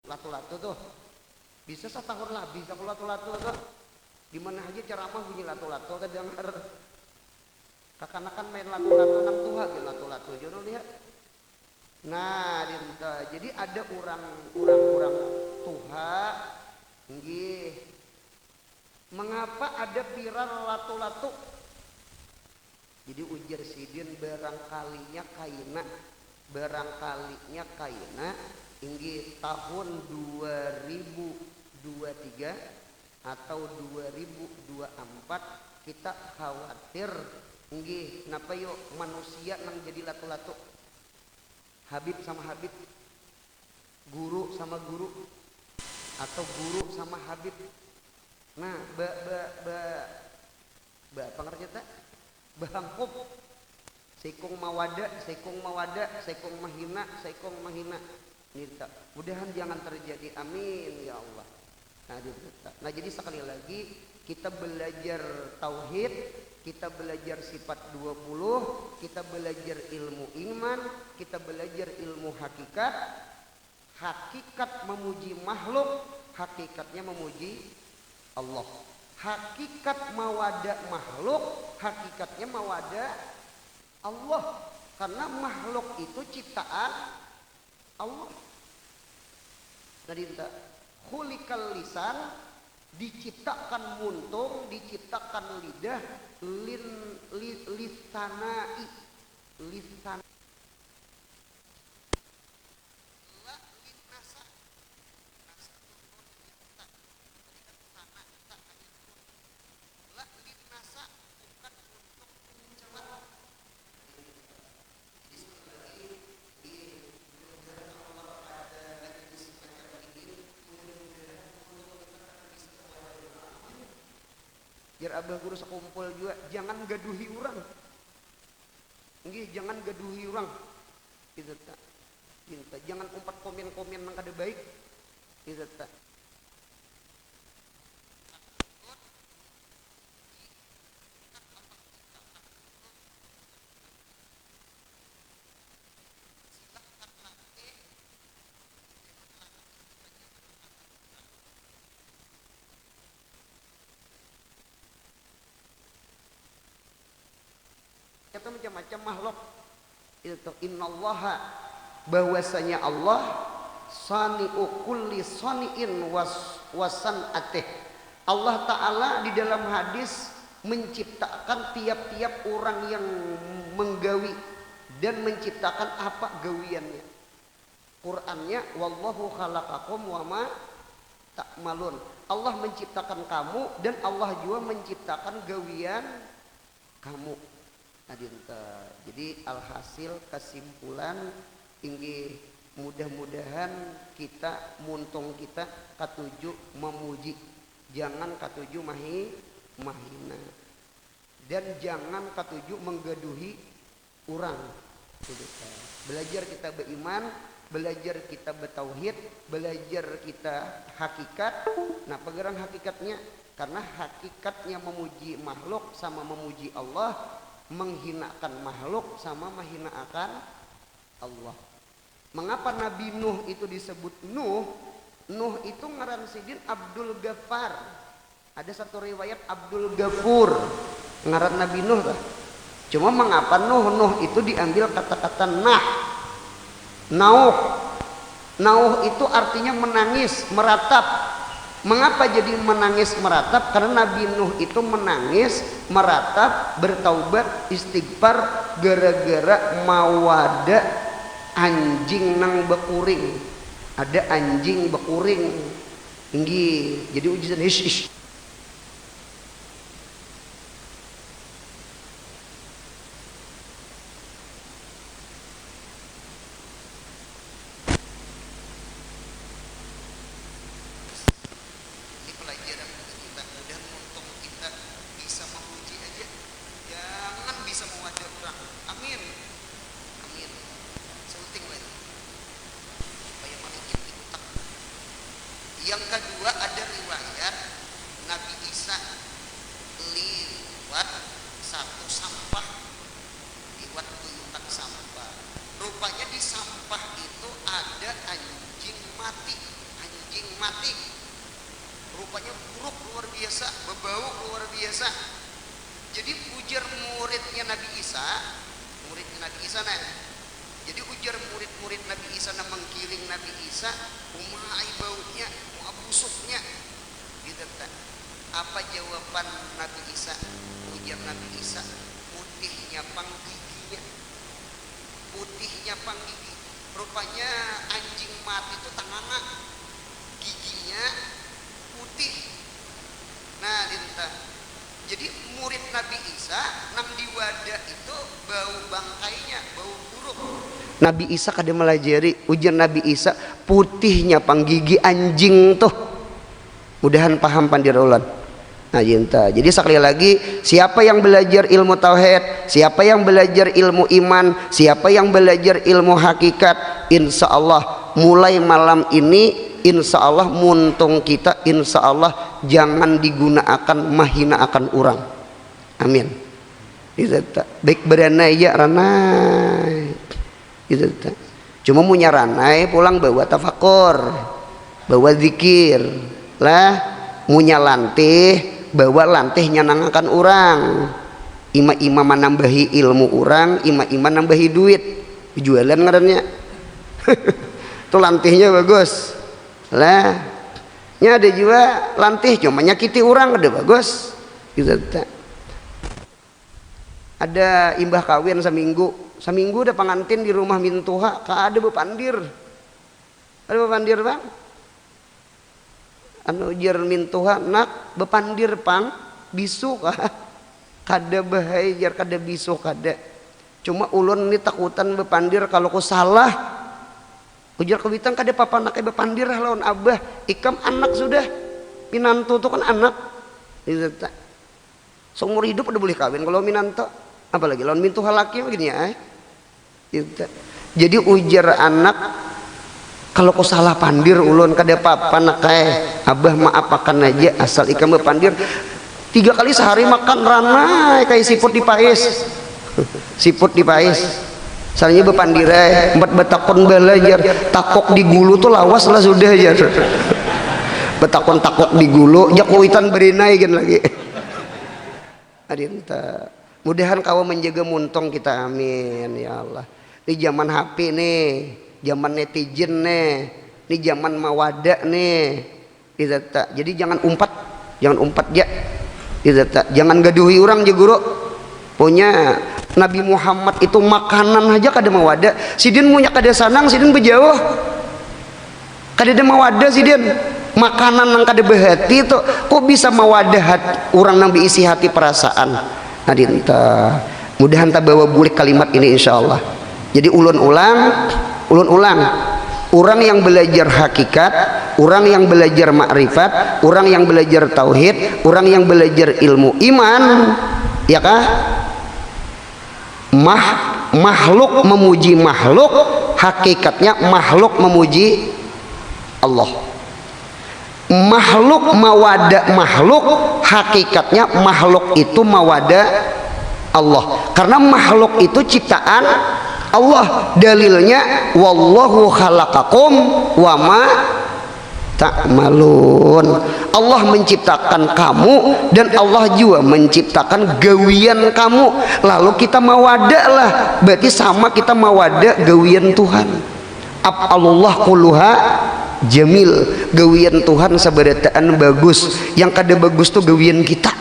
Lato-lato tuh bisa setahun lebih kalau lato-lato tuh di mana aja ceramah bunyi lato-lato kedengar kakanakan main lato-lato nang tuha gitu lato-lato jono lihat. Nah dinta jadi ada orang tuha nggih mengapa ada viral lato-lato jadi ujar sidin barangkalinya kaina inggih tahun 2023 atau 2024 kita khawatir inggih napa yuk manusia nang jadi lato-lato Habib sama Habib guru sama guru atau guru sama Habib nah apa ngerti tak bahangkup sekong mawada sekong mahina nita mudahan jangan terjadi amin ya Allah. Nah jadi sekali lagi kita belajar tauhid, kita belajar sifat 20, kita belajar ilmu iman, kita belajar ilmu hakikat memuji makhluk, hakikatnya memuji Allah. Hakikat mawada makhluk, hakikatnya mawada Allah. Karena makhluk itu ciptaan Allah. Tadi khuliqal lisan diciptakan muntung, diciptakan lidah lisanai lisan biar abah guru sekumpul juga jangan gaduhi orang nggih jangan gaduhi orang gitu tak jangan umpat komen-komen nang kada baik gitu tak kata macam-macam makhluk itu innallaha bahwasanya Allah sani'u kulli sani'in wasan atih Allah Ta'ala di dalam hadis menciptakan tiap-tiap orang yang menggawi dan menciptakan apa gawiannya Qur'annya wallahu khalaqakum wa ma ta'malun Allah menciptakan kamu dan Allah juga menciptakan gawian kamu. Jadi alhasil kesimpulan tinggi mudah-mudahan kita muntung kita katuju memuji jangan katuju mahina dan jangan katuju menggaduhi orang belajar kita beriman belajar kita bertauhid belajar kita hakikat nah pegerang hakikatnya karena hakikatnya memuji makhluk sama memuji Allah menghinakan makhluk sama menghinakan Allah. Mengapa Nabi Nuh itu disebut Nuh? Nuh itu ngaran sidin Abdul Ghaffar. Ada satu riwayat Abdul Ghafur. Ngaran Nabi Nuh lah. Cuma mengapa Nuh itu diambil kata-kata Nauh. Nauh itu artinya menangis, meratap. Mengapa jadi menangis meratap? Karena Nabi Nuh itu menangis, meratap, bertaubat, istighfar gara-gara mawada anjing nang bekuring. Ada anjing bekuring. Tinggi. Jadi ujian ish. Yang kedua ada riwayat Nabi Isa liwat satu sampah, liwat guyutan sampah. Rupanya di sampah itu ada anjing mati. anjing mati, rupanya buruk luar biasa, berbau luar biasa. Jadi ujar muridnya Nabi Isa nah, jadi ujar murid-murid Nabi Isa nah menggiring Nabi Isa, umai baunya, busuknya gitu tak. Apa jawaban Nabi Isa? Ujar Nabi Isa, putihnya pang giginya, putihnya pang gigi. Rupanya anjing mati itu tanganga, giginya putih. Nah dinta, jadi murid Nabi Isa nang di wadah itu bau bangkainya, bau buruk. Nabi Isa kada melajari, ujar Nabi Isa putihnya pang gigi anjing tuh. Mudahan paham pandiraulan. Nah jinta. Jadi sekali lagi, siapa yang belajar ilmu tauhid, siapa yang belajar ilmu iman, siapa yang belajar ilmu hakikat, insya Allah mulai malam ini insya Allah muntung kita, insya Allah jangan digunakan mahina akan orang. Amin. Itu baik beranai ya ranai. Itu cuma punya ranai pulang bawa tafakur, bawa zikir lah, punya lantih bawa lantih nyanangakan orang. Ima-ima menambahi ilmu orang, ima-ima nambahi duit, jualan ngarannya. Tuh lantihnya bagus lah, nya ada juga lantih cuma nyakiti orang ada bagus gitu. Ada imbah kawin seminggu udah pengantin di rumah mintuha, ada bepandir, bang anu ujar mintuha nak bepandir pang bisu kah kada bahaya kada bisu kada, cuma ulun ini takutan bepandir kalau ku salah. Ujar kebitang kada papa nak bepandir lawan abah, ikam anak sudah minantu itu kan anak seumur hidup udah boleh kawin kalau minantu, apalagi lawan mintu halaki begini ya. Jadi ujar anak kalau kau salah pandir ulun kada papa nak abah maapakan aja asal ikam bepandir 3 kali sehari makan ranai kayak siput di pais. Siput di pais salahnya bepandirai 4 betakon belajar takok di gulu tuh lawas lah sudah aja. Betakon takok di gulu jak kuitan berinai kan lagi. Adinta mudahan kau menjaga muntong kita, amin ya Allah. Di zaman HP nih, zaman netizen nih, ini zaman mawadah nih. Jadi jangan umpat ya. Jangan gaduhi orang je guru. Punya Nabi Muhammad itu makanan aja kada mawadah. Sidin punya kada sanang, sidin berjauh. Kada ada mawadah sidin. Makanan yang kada berhati itu kok bisa mawadah orang yang diisi hati perasaan. Adinta mudahan tak bawa bulik kalimat ini insyaallah. Jadi ulun ulang orang yang belajar hakikat, orang yang belajar makrifat, orang yang belajar tauhid, orang yang belajar ilmu iman, ya kah? Makhluk memuji makhluk, hakikatnya makhluk memuji Allah. Makhluk mawada makhluk, hakikatnya makhluk itu mawada Allah. Karena makhluk itu ciptaan Allah. Dalilnya wallahu khalaqakum wama ta'malun. Allah menciptakan kamu dan Allah juga menciptakan gawian kamu. Lalu kita mawada lah, berarti sama kita mawada gawian Tuhan. Af'alullah kulluha jamil, gawian Tuhan sabarataan bagus. Yang kada bagus tuh gawian kita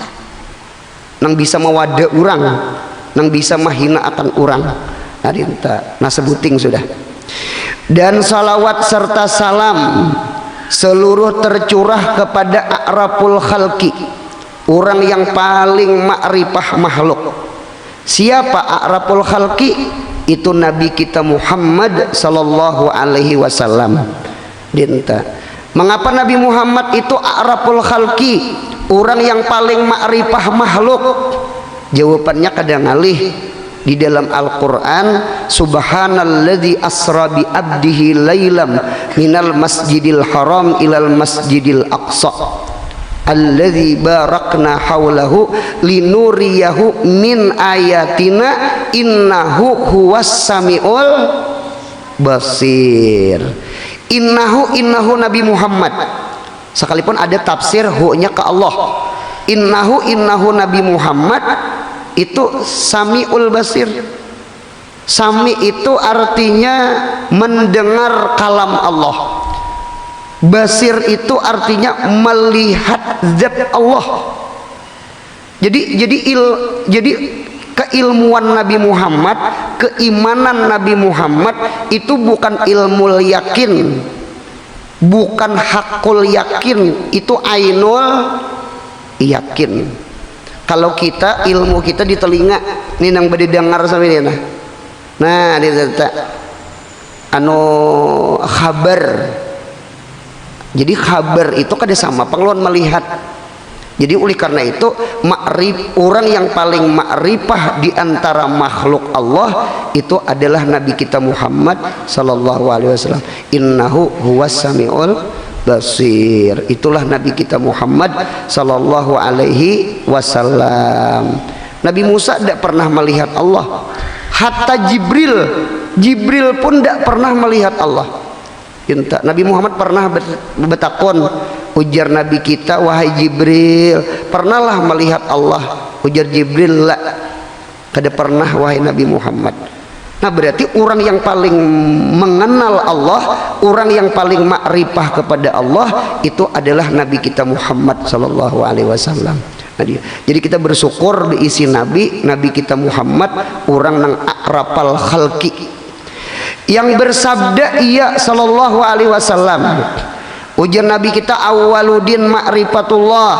nang bisa mawada orang, nang bisa mahina akan orang. Nah sebuting sudah. Dan salawat serta salam seluruh tercurah kepada a'raful khalqi, orang yang paling makrifah makhluk. Siapa a'raful khalqi? Itu Nabi kita Muhammad sallallahu alaihi wasallam. Dinta. Mengapa Nabi Muhammad itu a'raful khalqi, orang yang paling makrifah makhluk? Jawabannya kadang ngalih di dalam Al-Quran, subhanalladzi asra bi abdihi lailam minal masjidil haram ilal masjidil aqsa alladzi barakna haulahu linuriyahu min ayatina innahu huwas samiul basir. innahu Nabi Muhammad, sekalipun ada tafsir hu-nya ke Allah. Innahu Nabi Muhammad itu samiul basir. Sami itu artinya mendengar kalam Allah. Basir itu artinya melihat zat Allah. Jadi keilmuan Nabi Muhammad, keimanan Nabi Muhammad itu bukan ilmu yakin, bukan hakul yakin, itu ainul yakin. Kalau kita ilmu kita di telinga nih nang bade dengar sampai ini nah dia anu khabar. Jadi khabar itu kada sama pengeluan melihat. Jadi oleh karena itu orang yang paling makrifah di antara makhluk Allah itu adalah Nabi kita Muhammad sallallahu alaihi wasallam. Innahu huwas samiul basir. Itulah Nabi kita Muhammad sallallahu alaihi wasallam. Nabi Musa tidak pernah melihat Allah. Hatta Jibril pun tidak pernah melihat Allah. Nabi Muhammad pernah bertakon, ujar Nabi kita, wahai Jibril, pernahlah melihat Allah? Ujar Jibril, la, kada pernah wahai Nabi Muhammad. Nah berarti orang yang paling mengenal Allah, orang yang paling makrifah kepada Allah itu adalah Nabi kita Muhammad sallallahu alaihi wasallam. Jadi kita bersyukur diisi Nabi kita Muhammad, orang nang akrapal khalqi, yang bersabda iya sallallahu alaihi wasallam. Ujar Nabi kita, awaludin ma'rifatullah,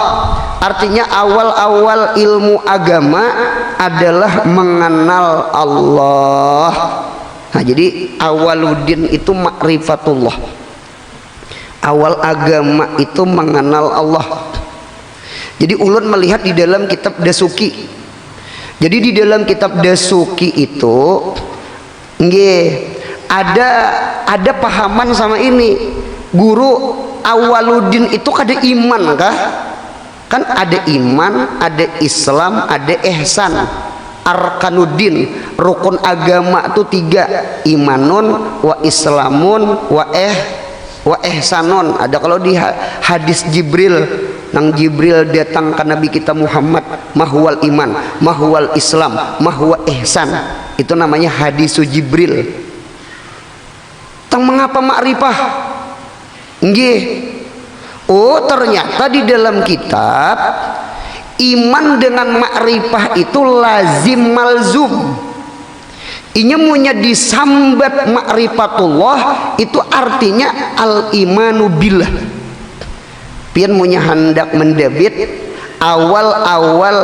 artinya awal-awal ilmu agama adalah mengenal Allah. Nah jadi awaludin itu ma'rifatullah, awal agama itu mengenal Allah. Jadi ulun melihat di dalam kitab Dasuki. Jadi di dalam kitab Dasuki itu nggih ada pahaman sama ini. Guru awaludin itu kada iman kah? Kan ada iman, ada Islam, ada ihsan. Arkanuddin, rukun agama itu 3, imanun wa islamun wa ihsanun. Ada kalau di hadis Jibril, nang Jibril datang ke Nabi kita Muhammad, mahwal iman, mahwal Islam, mahwa ihsan, itu namanya hadis Jibril. Tang mengapa makrifah? Nggih. Oh ternyata di dalam kitab iman dengan makrifah itu lazim malzum. Inya punya disambat ma'rifatullah itu artinya al-imanu billah. Pian punya hendak mendebit awal-awal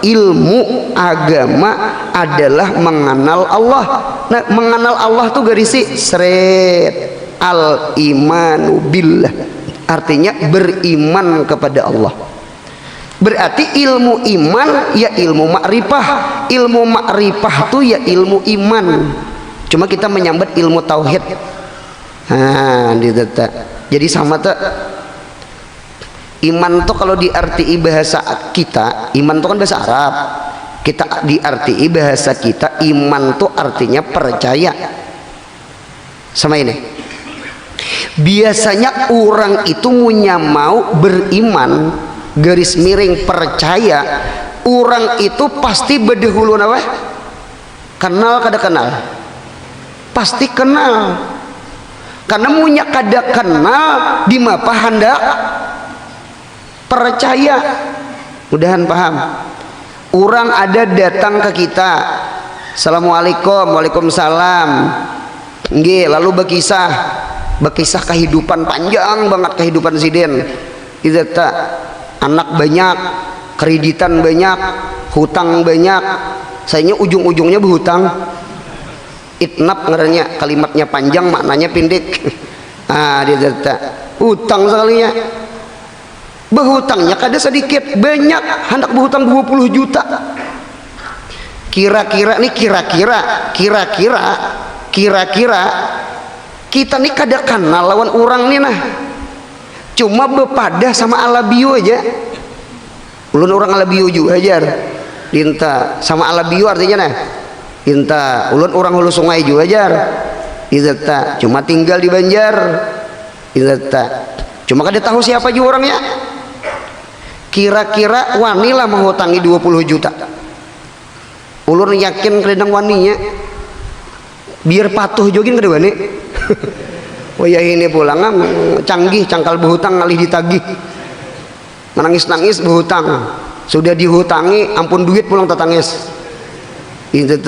ilmu agama adalah mengenal Allah. Nah, mengenal Allah tuh garisi seret al-imanu billah, artinya beriman kepada Allah. Berarti ilmu iman ya ilmu makrifah, ilmu makrifah tuh ya ilmu iman. Cuma kita menyambut ilmu tauhid. Nah, jadi sama tuh. Iman tuh kalau diarti bahasa kita, iman tuh kan bahasa Arab. Kita diarti bahasa kita, iman tuh artinya percaya. Sama ini. Biasanya orang itu punya mau beriman, garis miring percaya, orang itu pasti berdahulu apa? Kenal kada kenal? Pasti kenal. Karena punya kada kenal di mapa hendak percaya. Mudahan paham. Orang ada datang ke kita, assalamualaikum, waalaikumsalam, nggih, lalu berkisah kehidupan panjang banget, kehidupan siden. Itu tak anak banyak, kreditan banyak, hutang banyak. Sayanya ujung-ujungnya berhutang. Itnab ngaranya, kalimatnya panjang, maknanya pendek. Dia tak hutang sekalinya. Berhutangnya kada sedikit, banyak, hendak berhutang 20 juta. Kira-kira kita nih kada kenal lawan orang nih nah. Cuma bepadah sama alabio aja. Ulun orang alabio juga ajar. Dinta sama alabio artinya nah. Dinta ulun orang hulu sungai juga ajar. Dinta cuma tinggal di Banjar. Cuma kada tahu siapa juga orangnya. Kira-kira wani lah menghutangi 20 juta. Ulun yakin kadang waninya biar patuh jogin kada wani. Oh ya ini pulang canggih cangkal berhutang ngalih ditagih. Menangis-nangis berhutang. Sudah dihutangi ampun duit pulang tetangis. Itu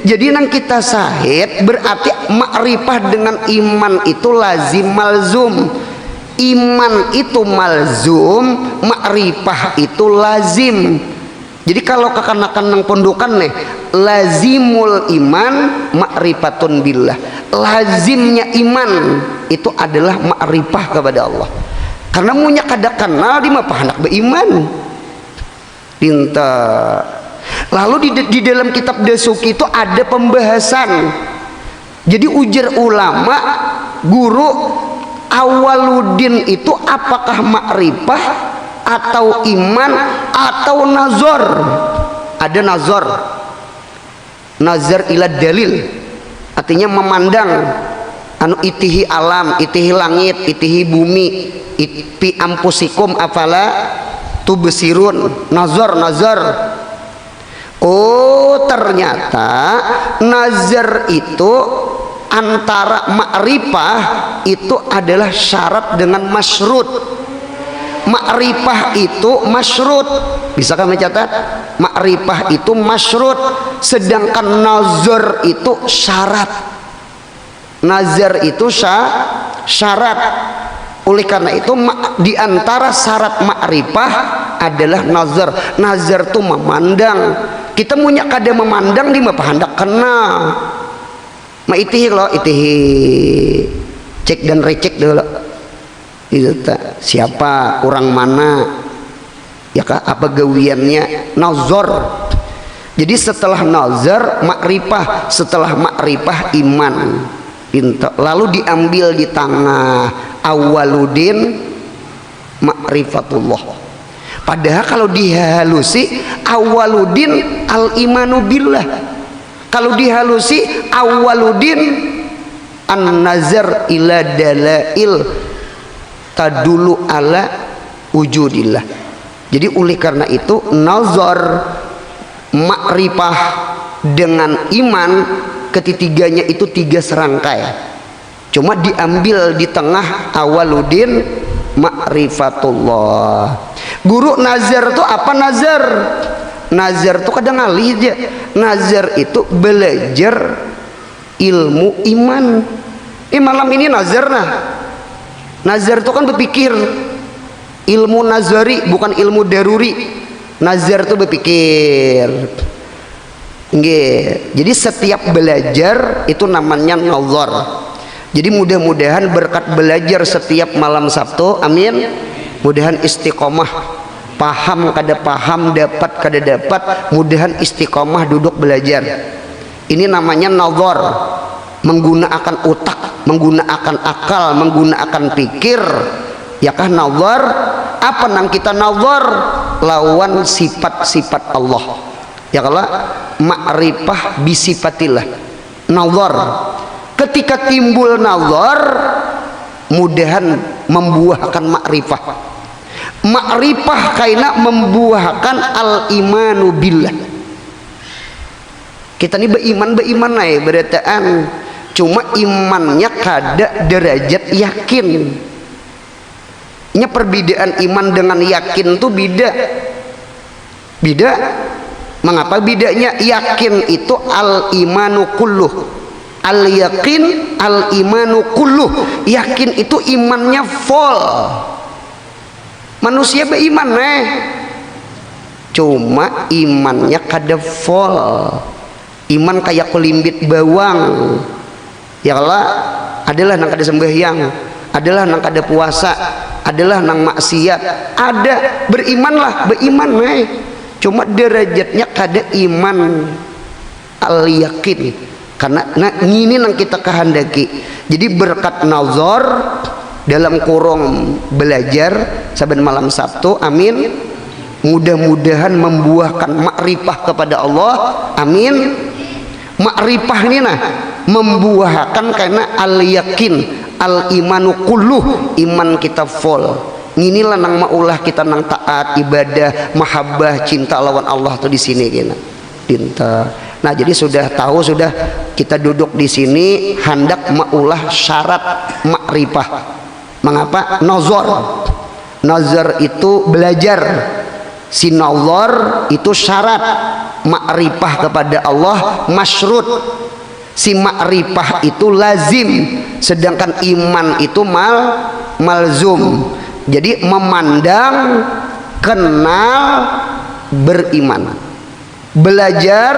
jadi nang kita sahid berarti makrifah dengan iman itu lazim malzum. Iman itu malzum, makrifah itu lazim. Jadi kalau kekanakan nang pondokan nih, lazimul iman makrifatun billah. Lazimnya iman itu adalah makrifah kepada Allah. Karena munya kada kenal di mah anak beriman. Pinta. Lalu di dalam kitab Dasuki itu ada pembahasan. Jadi ujar ulama, guru Awaluddin itu apakah makrifah atau iman atau nazar? Ada nazar. Nazar ila dalil. Artinya memandang anu itihi alam, itihi langit, itihi bumi, pi ampusikum afala tubsirun. Nazar. Oh, ternyata nazar itu antara makrifah itu adalah syarat dengan masyrut. Makrifah itu masyrut. Bisa kami catat? Makrifah itu masyrut, sedangkan nazar itu syarat. Nazar itu syarat. Oleh karena itu di antara syarat makrifah adalah nazar. Nazar itu memandang. Kita punya kada memandang di mah hendak kena. Ma itihi lo, itihi cek dan recek dulu. Itu siapa, orang mana, ya kah, apa gawiannya, nazar. Jadi setelah nazar makrifah, setelah makrifah iman. Lalu diambil di tengah Awaluddin makrifatullah. Padahal kalau dihalusi Awaluddin al-imanu billah. Kalau dihalusi Awaluddin an-nazar ila dalail tadulu ala wujudillah. Jadi oleh karena itu nazar, makrifah dengan iman ketiganya itu tiga serangkai. Cuma diambil di tengah Awaluddin makrifatullah. Guru nazar itu apa nazar? Nazar itu kadang ngalih aja. Nazar itu belajar ilmu iman. Malam ini nazar nah. Nazar itu kan berpikir. Ilmu nazari bukan ilmu daruri. Nazar itu berpikir. Nggih. Jadi setiap belajar itu namanya nazar. Jadi mudah-mudahan berkat belajar setiap malam Sabtu, amin. Mudahan istiqomah. Paham kada paham, dapat kada dapat, mudahan istiqomah duduk belajar. Ini namanya nazar, menggunakan otak, menggunakan akal, menggunakan pikir. Ya kah nazar? Apa nang kita nazar? Lawan sifat-sifat Allah. Ya kalau makrifah bisifatillah. Nazar. Ketika timbul nazar, mudahan membuahkan makrifah. Makrifah kaina membuahkan al-imanu billah. Kita ini beriman naik berataan, cuma imannya kada derajat yakin. Ini perbedaan iman dengan yakin tuh beda. Mengapa bedanya? Yakin itu al-imanu kulluh, al-yakin al-imanu kulluh. Yakin itu imannya full. Manusia beriman cuma imannya kada full. Iman kayak kelimbit bawang. Ya Allah, adalah nang kada sembahyang, adalah nang kada puasa, adalah nang maksiat, ada berimanlah, beriman cuma derajatnya kada iman al-yakin. Karena ini nang kita kehendaki. Jadi berkat nazar dalam kurung belajar saben malam Sabtu, amin. Mudah-mudahan membuahkan makrifah kepada Allah, amin. Makrifah ini nah membuahkan karena al yakin al imanu kulluh, iman kita full. Inilah nang maulah kita nang taat ibadah mahabbah cinta lawan Allah tuh di sini gini dinta. Nah jadi sudah tahu, sudah kita duduk di sini hendak maulah syarat makrifah. Mengapa? Nazar itu belajar, sinazar itu syarat, makrifah kepada Allah masyrut. Si makrifah itu lazim, sedangkan iman itu malzum. Jadi memandang, kenal, beriman. Belajar,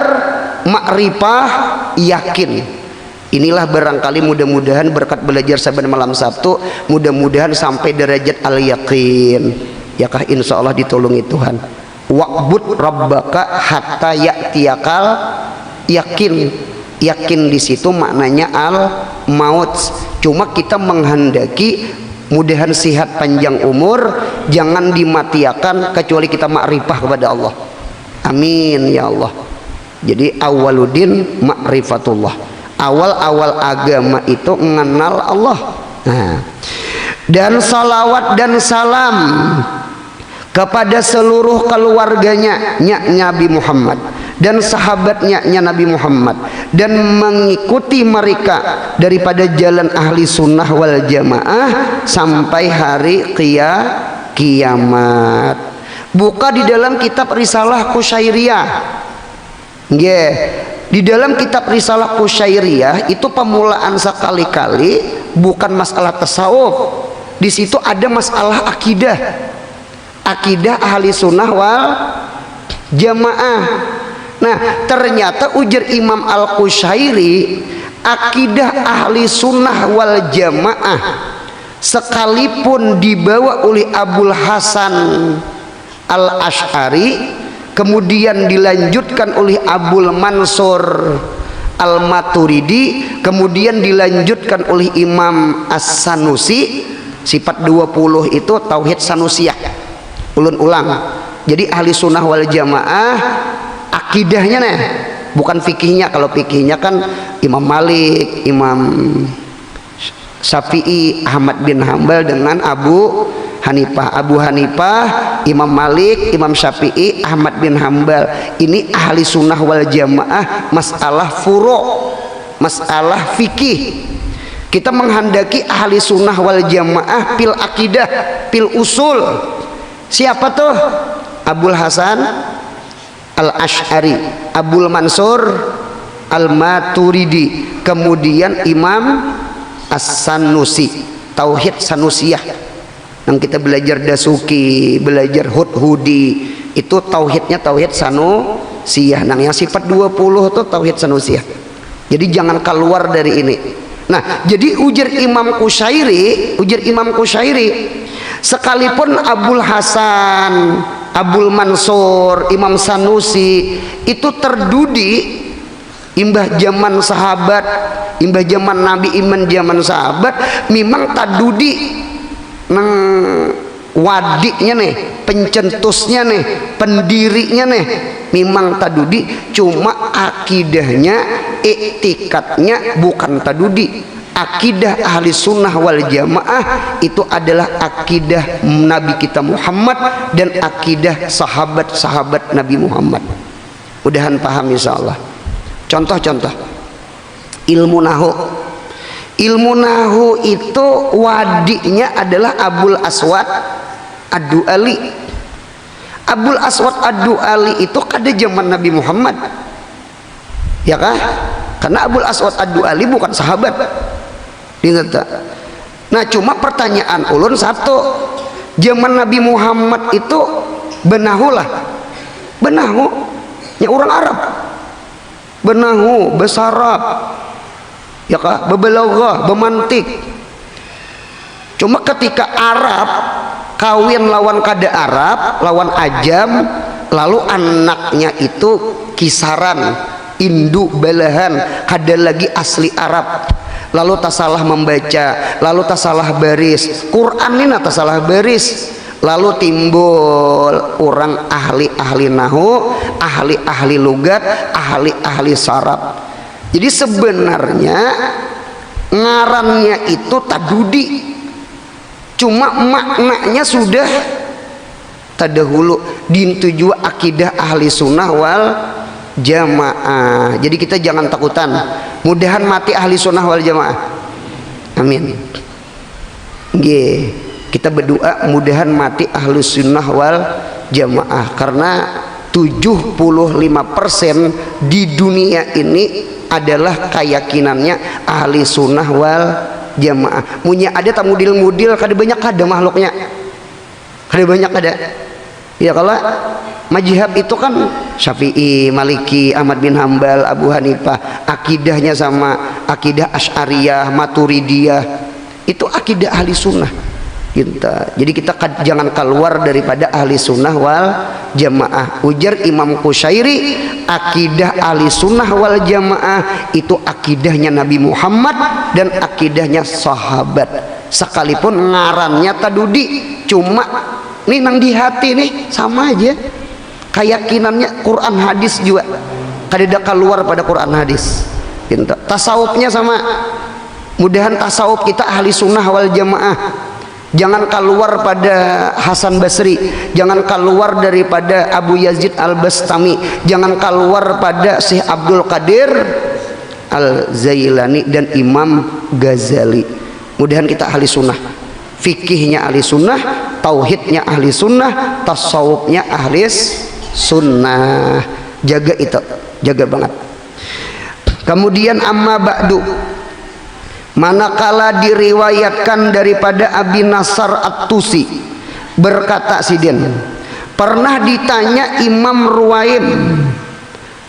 makrifah, yakin. Inilah barangkali mudah-mudahan berkat belajar saban malam Sabtu, mudah-mudahan sampai derajat al-yakin. Ya kah, insya Allah ditolongi Tuhan. Wa'bud rabbaka hatta ya'tiyakal yakin. Yakin di situ maknanya al-maut. Cuma kita menghendaki mudahan sehat panjang umur, jangan dimatiakan kecuali kita makrifah kepada Allah. Amin ya Allah. Jadi awaludin makrifatullah. Awal-awal agama itu mengenal Allah. Nah, dan salawat dan salam kepada seluruh keluarganya Nabi Muhammad dan sahabatnya Nabi Muhammad, dan mengikuti mereka daripada jalan ahli sunnah wal jamaah sampai hari kiamat. Buka di dalam kitab Risalah Qusyairiyah. Di dalam kitab Risalah Qusyairiyah itu pemulaan sekali-kali bukan masalah tasawuf. Di situ ada masalah akidah. Akidah ahli sunnah wal jamaah. Nah, ternyata ujar Imam Al-Qusyairi, akidah ahli sunnah wal jamaah sekalipun dibawa oleh Abul Hasan Al-Asy'ari, kemudian dilanjutkan oleh Abul Mansur Al-Maturidi, kemudian dilanjutkan oleh Imam As-Sanusi. Sifat 20 itu tauhid sanusiyah. Ulun ulang. Jadi ahli sunnah wal jamaah akidahnya nih, bukan fikihnya. Kalau fikihnya kan Imam Malik, Imam Syafi'i, Ahmad bin Hambal dengan Abu Hanifah, Imam Malik, Imam Syafi'i, Ahmad bin Hambal. Ini ahli sunnah wal jamaah masalah furu', masalah fikih. Kita menghendaki ahli sunnah wal jamaah pil akidah, pil usul. Siapa tuh? Abul Hasan Al-Asy'ari, Abul Mansur Al-Maturidi, kemudian Imam As-Sanusi, tauhid sanusiyah. Yang kita belajar Dasuki, belajar Hudhudi, itu tauhidnya tauhid sanusiyah. Nah, yang sifat 20 itu tauhid sanusiyah. Jadi jangan keluar dari ini. Nah, jadi ujar Imam Qusyairi, sekalipun Abul Hasan, Abul Mansur, Imam Sanusi itu terdudi imbah zaman sahabat, imbah zaman Nabi, iman zaman sahabat, memang tadudi nang wadiknya nih, pencetusnya nih, pendirinya nih, memang tadudi, cuma akidahnya, iktikadnya bukan tadudi. Akidah ahli sunnah wal jamaah itu adalah akidah Nabi kita Muhammad dan akidah sahabat-sahabat Nabi Muhammad. Mudahan paham insyaallah. Contoh-contoh ilmu nahu itu wadinya adalah Abul Aswad Ad-Du'ali. Abul Aswad Ad-Du'ali itu kada zaman Nabi Muhammad, ya kah? Karena Abul Aswad Ad-Du'ali bukan sahabat. Nah, cuma pertanyaan ulun satu, zaman Nabi Muhammad itu benahu ya orang Arab, benahu besarab, ya kah, bebelaghah, bemantik. Cuma ketika Arab kawin lawan kada Arab, lawan ajam, lalu anaknya itu kisaran, induk belahan, kada lagi asli Arab, lalu tak salah membaca, lalu tak salah baris, Quran ini tak salah baris, lalu timbul orang ahli-ahli nahu, ahli-ahli lugat, ahli-ahli saraf. Jadi sebenarnya ngarannya itu tadudi, cuma maknanya sudah terdahulu dintuju akidah ahli sunnah wal jamaah. Jadi kita jangan takutan, mudahan mati ahli sunnah wal jamaah, amin. Kita berdoa mudahan mati ahli sunnah wal jamaah, karena 75% di dunia ini adalah keyakinannya ahli sunnah wal jamaah. Punya ada tak mudil kada banyak ada makhluknya, kada banyak ada. Ya kalau mazhab itu kan Syafi'i, Maliki, Ahmad bin Hambal, Abu Hanifah, akidahnya sama akidah Asy'ariyah, Maturidiyah, itu akidah ahli sunnah. Jadi kita jangan keluar daripada ahli sunnah wal jamaah. Ujar Imam Qushairi, akidah ahli sunnah wal jamaah itu akidahnya Nabi Muhammad dan akidahnya sahabat, sekalipun ngarannya tadudi, cuma nih nang di hati nih sama aja keyakinannya Quran hadis juga kada keluar pada Quran hadis. Tasawufnya sama, mudahan tasawuf kita ahli sunnah wal jamaah, jangan keluar pada Hasan Basri, jangan keluar daripada Abu Yazid Al-Bastami, jangan keluar pada Syekh Abdul Qadir Al-Zailani dan Imam Ghazali. Mudahan kita ahli sunnah, fikihnya ahli sunnah, tauhidnya ahli sunnah, tasawufnya ahli sunnah. Jaga itu, jaga banget. Kemudian amma ba'du, manakala diriwayatkan daripada Abi Nasr At-Tusi berkata sidin, pernah ditanya Imam Ruwaim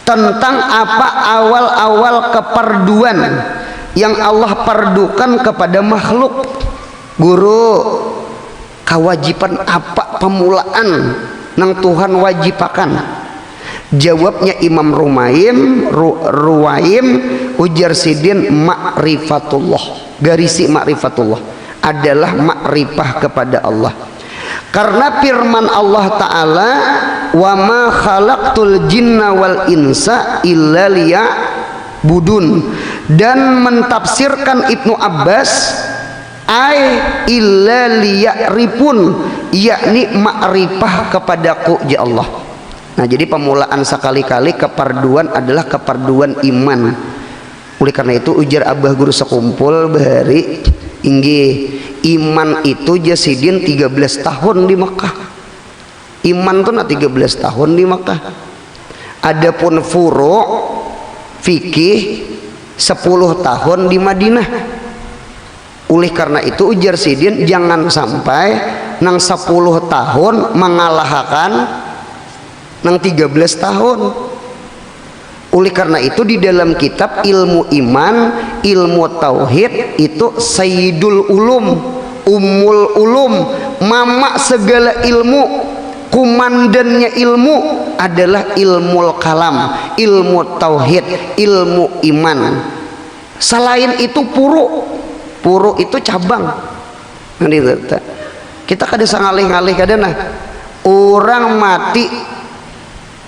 tentang apa awal-awal keperduan yang Allah perdukan kepada makhluk. Guru, kewajiban apa pemulaan nang Tuhan wajibakan? Jawabnya Imam Ruwaim ujar sidin, ma'rifatullah, garisi ma'rifatullah adalah ma'rifah kepada Allah, karena firman Allah Ta'ala, wa ma khalaqtul jinna wal insa illa liya'budun, dan mentafsirkan Ibnu Abbas illa liya'rifun, yakni ma'rifah kepadaku ya Allah. Nah, jadi pemulaan sekali-kali keperduan adalah keperduan iman. Oleh karena itu ujar abah guru sekumpul bahari inggih, iman itu jasidin 13 tahun di Mekah. Iman tuh 13 tahun di Mekah. Adapun furu' fikih 10 tahun di Madinah. Oleh karena itu ujar sidin jangan sampai nang 10 tahun mengalahkan nang 13 tahun. Oleh karena itu di dalam kitab ilmu iman, ilmu tauhid itu sayyidul ulum, ummul ulum, mama segala ilmu, kumandannya ilmu adalah ilmu kalam, ilmu tauhid, ilmu iman. Selain itu puru itu cabang. Kita kada sangalih-ngalih kada nah. Orang mati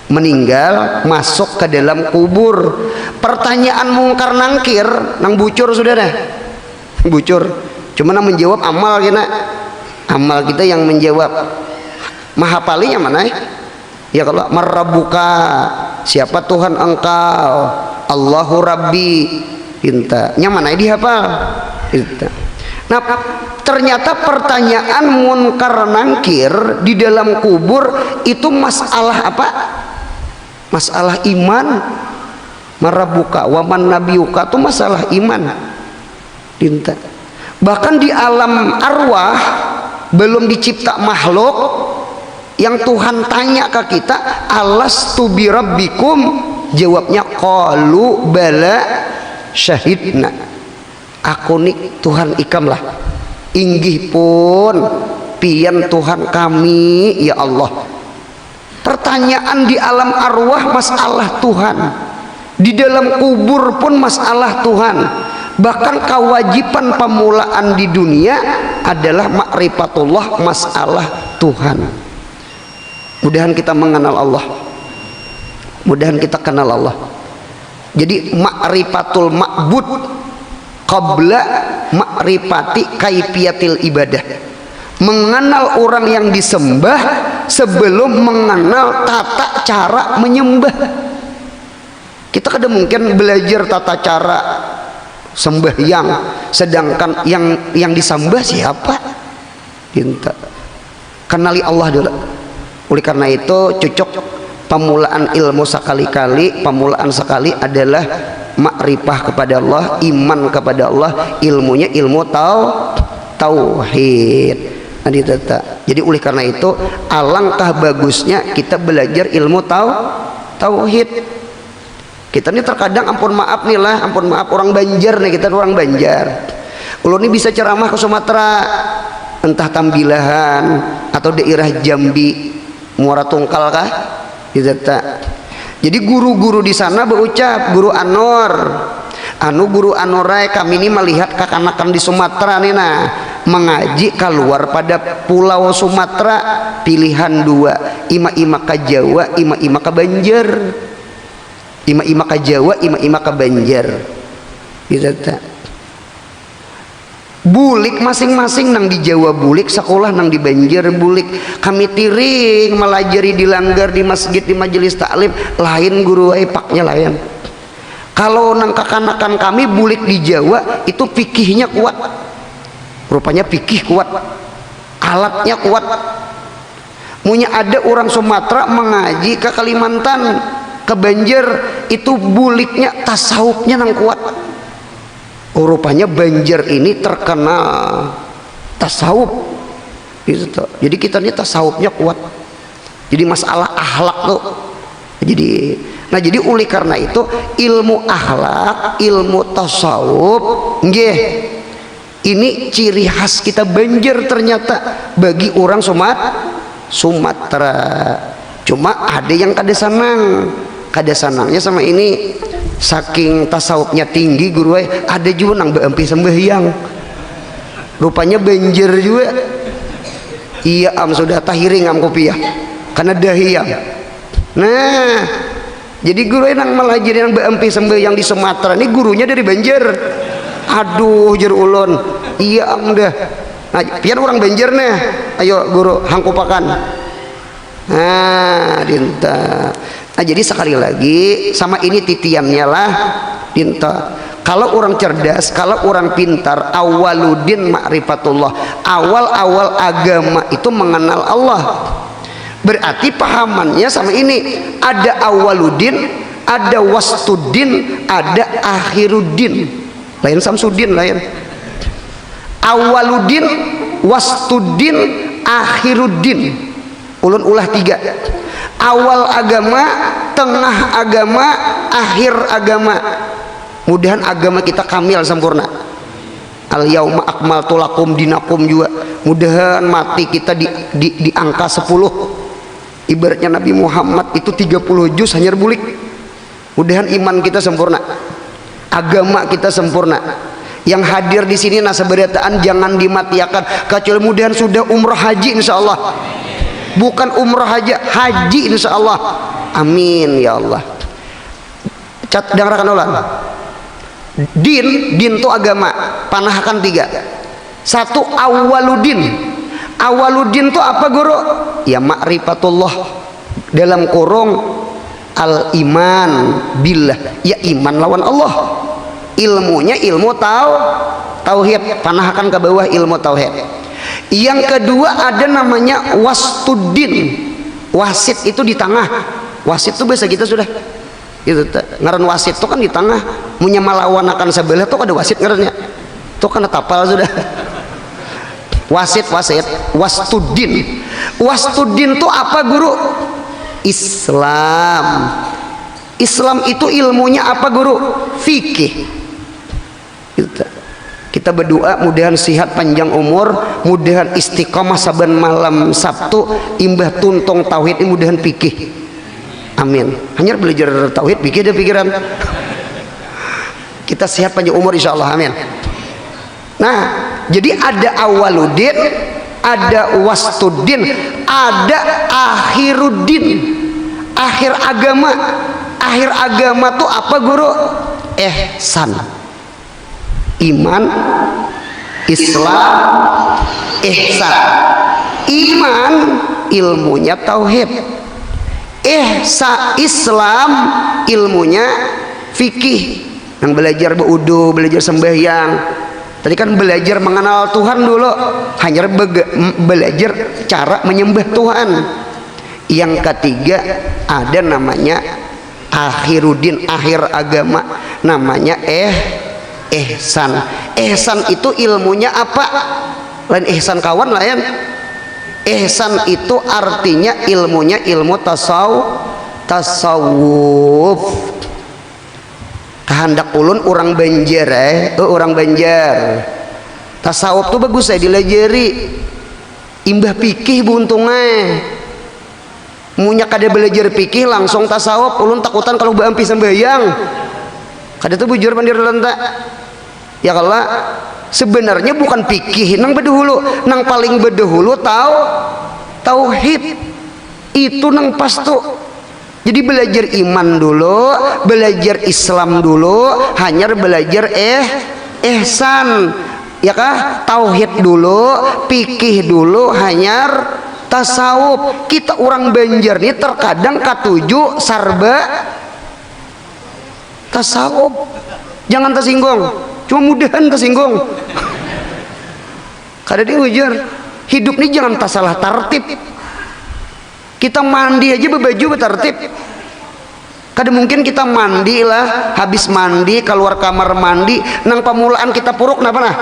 meninggal masuk ke dalam kubur, pertanyaan mungkar nangkir nang bucur sudah dah, bucur. Cuma nang menjawab amal kita, amal kita yang menjawab. Maha palinya mana ya kalau marabuka, siapa Tuhan engkau, Allahu Rabbi, inta mana dihafal inta. Nah, ternyata pertanyaan munkar nangkir di dalam kubur itu masalah apa? Masalah iman. Marabuka waman nabiuka itu masalah iman. Dinta. Bahkan di alam arwah belum dicipta makhluk yang Tuhan tanya ke kita, alastu bi rabbikum? Jawabnya qalu bala syahidna. Aku nih Tuhan ikamlah, inggih pun pian Tuhan kami ya Allah. Pertanyaan di alam arwah masalah Tuhan, di dalam kubur pun masalah Tuhan. Bahkan kewajiban pemulaan di dunia adalah ma'rifatullah, masalah Tuhan. Mudahan kita mengenal Allah, mudahan kita kenal Allah. Jadi ma'rifatul ma'bud qabla ma'rifati kaifiyatil ibadah. Mengenal orang yang disembah sebelum mengenal tata cara menyembah. Kita kadang mungkin belajar tata cara sembahyang, sedangkan yang disembah siapa? Kita kenali Allah dulu. Oleh karena itu cocok pemulaan ilmu sekali-kali, pemulaan sekali adalah makrifah kepada Allah, iman kepada Allah, ilmunya ilmu tauhid. Jadi oleh karena itu alangkah bagusnya kita belajar ilmu tauhid. Kita ini terkadang ampun maaf orang Banjar nih, kita orang Banjar. Kalau ini bisa ceramah ke Sumatera, entah Tambilahan atau daerah Jambi, Muara Tungkal kah? Jadi guru-guru di sana berucap, guru guru Anorai kami ini melihat kakanakan di Sumatera nih mengaji keluar pada pulau Sumatera pilihan dua, ima-ima ke Jawa, ima-ima ke Banjar, ima-ima ke Jawa, ima-ima ke Banjar. Bulik masing-masing nang di Jawa bulik, sekolah nang di Banjar bulik. Kami tiring melajari di langgar, di masjid, di majelis taklim, lain guru paknya lain. Kalau nang kakanakan kami bulik di Jawa itu fikihnya kuat, rupanya fikih kuat, alatnya kuat. Munya ada orang Sumatera mengaji ke Kalimantan, ke Banjar, itu buliknya tasawufnya nang kuat. Rupanya Banjar ini terkenal tasawuf gitu. Jadi kita ini tasawufnya kuat. Jadi masalah akhlak tuh. Jadi oleh karena itu ilmu akhlak, ilmu tasawuf, nggih. Ini ciri khas kita Banjar ternyata bagi orang Sumatera. Cuma ada yang kada senangnya sama ini. Saking tasawufnya tinggi guru ada juga nang beempi sembahyang, rupanya Banjar juga. Iya sudah tahiring kopiah karena dahiyang. Nah jadi guru nang melajari nang beempi sembahyang di Sumatera ini gurunya dari Banjar. Aduh jer ulun iya dah. Nah pian orang Banjar nih, ayo guru hangkupakan. Nah dinta. Nah jadi sekali lagi sama ini titiannya lah dinta. Kalau orang cerdas, kalau orang pintar, awaludin ma'rifatullah, awal-awal agama itu mengenal Allah. Berarti pahamannya sama ini, ada awaludin, ada wastudin, ada akhiruddin. Lain Samsudin lain. Awaludin, wastudin, akhiruddin. Ulun ulah 3. Awal agama, tengah agama, akhir agama. Mudahan agama kita kamil sempurna. Al yauma akmaltu lakum dinakum juga. Mudahan mati kita di angka 10. Ibaratnya Nabi Muhammad itu 30 juz hanya bulik. Mudahan iman kita sempurna, agama kita sempurna. Yang hadir di sini nasabarataan jangan dimatiakan kecuali mudahan sudah umrah haji insyaallah. Bukan umrah aja, haji insya Allah. Amin ya Allah. Cat dengarkan ulang. Din itu agama. Panahkan 3. 1 awaludin. Awaludin itu apa guru? Ya ma'rifatullah. Dalam kurung al iman billah. Ya iman lawan Allah. Ilmunya ilmu tauhid. Panahkan ke bawah ilmu tauhid. Yang kedua ada namanya wastudin. Wasit itu di tengah. Wasit itu biasa kita sudah itu ngaran wasit itu kan di tengah. Munya malawanakan sebelah tuh ada wasit ngarannya. Itu kan tapal sudah. Wasit. Wastudin. Wastudin itu apa guru? Islam. Islam itu ilmunya apa guru? Fikih. Gitu. Kita berdoa mudahan sehat panjang umur, mudahan istiqomah saban malam Sabtu, imbah tuntung tauhid ini mudahan pikih. Amin. Hanya belajar tauhid pikih ada pikiran. Kita sehat panjang umur insyaallah amin. Nah, jadi ada awaludin, ada wastudin, ada akhiruddin. Akhir agama. akhir agama tuh apa guru? Ihsan. Iman, Islam, ihsan. Iman ilmunya tauhid. Islam ilmunya fikih. Yang belajar berwudu, belajar sembahyang. Tadi kan belajar mengenal Tuhan dulu, hanya belajar cara menyembah Tuhan. Yang ketiga ada namanya akhiruddin, akhir agama, namanya ihsan. Ihsan itu ilmunya apa? Lain ihsan kawan lain. Ihsan itu artinya ilmunya ilmu tasawuf. Kehendak ulun orang Banjar orang Banjar. Tasawuf tuh bagus saya dilajari. Imbah pikih buntungnya. Munya kada belajar pikih langsung tasawuf, ulun takutan kalau beampi sembahyang. Kada tuh bujur pandir lentak. Ya kalau sebenarnya bukan pikih nang bedahulu, nang paling bedahulu tauhid. Itu nang pas tuh. Jadi belajar iman dulu, belajar Islam dulu, hanya belajar ihsan, ya kah? Tauhid dulu, fikih dulu, hanya tasawuf. Kita orang Banjar nih terkadang katuju sarba tasawuf. Jangan tersinggung, cuma mudahan tersinggung. Kada diujar. Hidup nih jangan salah tartib. Kita mandi aja berbaju bertertib. Kada mungkin kita mandi lah, habis mandi keluar kamar mandi, nang pamulaan kita puruk napa nah?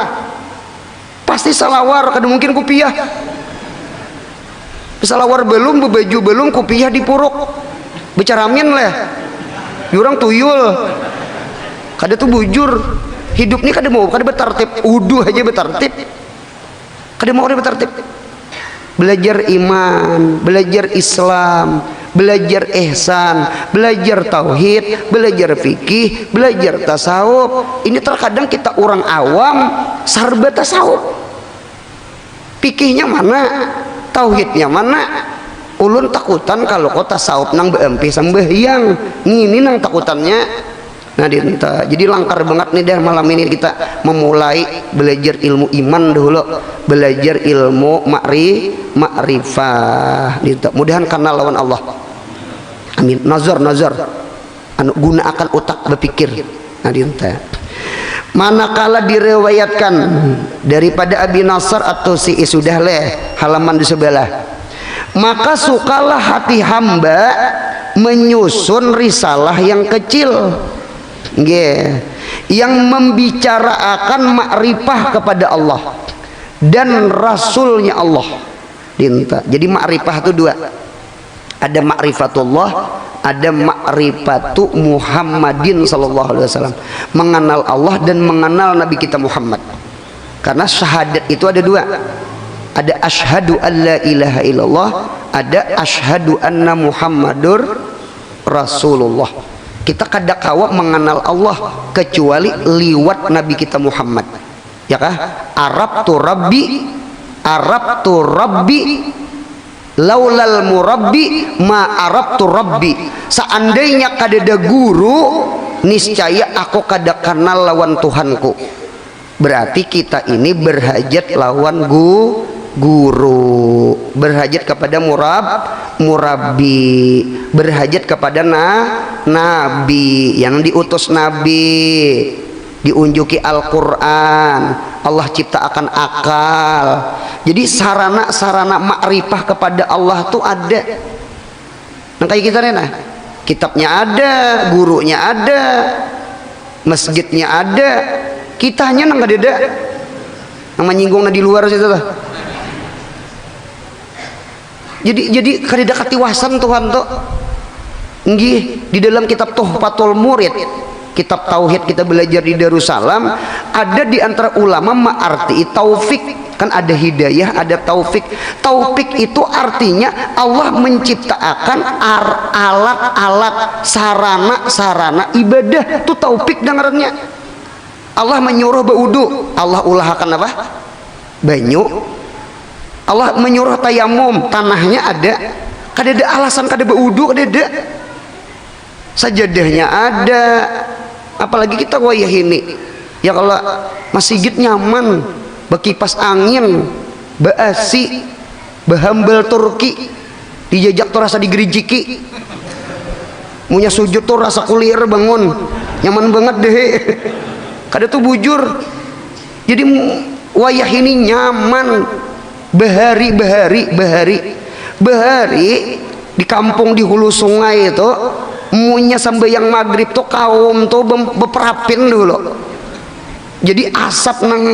Pasti salawar, kada mungkin kupiah. Salawar belum, berbaju belum, kupiah dipuruk. Becaramin lah. Jurang tuyul. Kada tuh bujur. Hidup nih kada mau, kada bertertib. Uduh aja bertertib. Kada mau kada bertertib. Belajar iman, belajar Islam, belajar ihsan, belajar tauhid, belajar fikih, belajar tasawuf. Ini terkadang kita orang awam sarba tasawuf. Fikihnya mana? Tauhidnya mana? Ulun takutan kalau kau tasawuf nang beempi sembahyang. Ini nang takutannya. Nah dinta. Jadi langkar banget nih deh malam ini kita memulai belajar ilmu iman dulu, belajar ilmu makrifah. Dinta. Mudahan karena lawan Allah. Amin. Nazar. Anu gunakan otak berpikir. Nah dinta. Manakala direwayatkan daripada Abi Nasr atau si sudah leh halaman di sebelah. Maka sukalah hati hamba menyusun risalah yang kecil. Yang membicarakan makrifah kepada Allah dan Rasulnya Allah. Jadi makrifah itu dua, ada makrifatullah, ada makrifatu Muhammadin sallallahu alaihi wasallam, mengenal Allah dan mengenal Nabi kita Muhammad. Karena syahadat itu ada dua, ada asyhadu an la ilaha illallah, ada asyhadu anna Muhammadur Rasulullah. Kita kada kawa mengenal Allah kecuali liwat Nabi kita Muhammad, ya kah? Arabtu Rabbi laulal murabbi ma arabtu Rabbi. Seandainya kada ada guru, niscaya aku kada kenal lawan Tuhanku. Berarti kita ini berhajat lawan guru, berhajat kepada murabbi, berhajat kepada nabi yang diutus nabi, diunjuki Al-Quran, Allah ciptakan akal. Jadi sarana makrifah kepada Allah tuh ada. Nah kayak kita nih, kitabnya ada, gurunya ada, masjidnya ada, kitanya nang kada ada, nang menyinggung di luar situ lah. Jadi kada katiwasan Tuhan tuh. Nggih, di dalam kitab Tuhfatul Murid, kitab tauhid kita belajar di Darussalam, ada di antara ulama mengarti taufik. Kan ada hidayah, ada taufik. Taufik itu artinya Allah menciptakan alat-alat, sarana ibadah. Itu taufik dengarannya. Allah menyuruh berwudu, Allah ulahkan apa? Banyu. Allah menyuruh tayamum, tanahnya ada. Kada ada alasan kada berwudu, kada ada. sajadahnya ada, apalagi kita wayah ini ya kalau masjid nyaman, bekipas angin, baasi, bahambal Turki, dijajak tuh rasa digerijiki, punya sujud tuh rasa kulier bangun, nyaman banget deh. Kada tuh bujur, jadi wayah ini nyaman, bahari di kampung di hulu sungai itu munya sambayang maghrib tuh kaum tuh beperapin dulu, jadi asap nang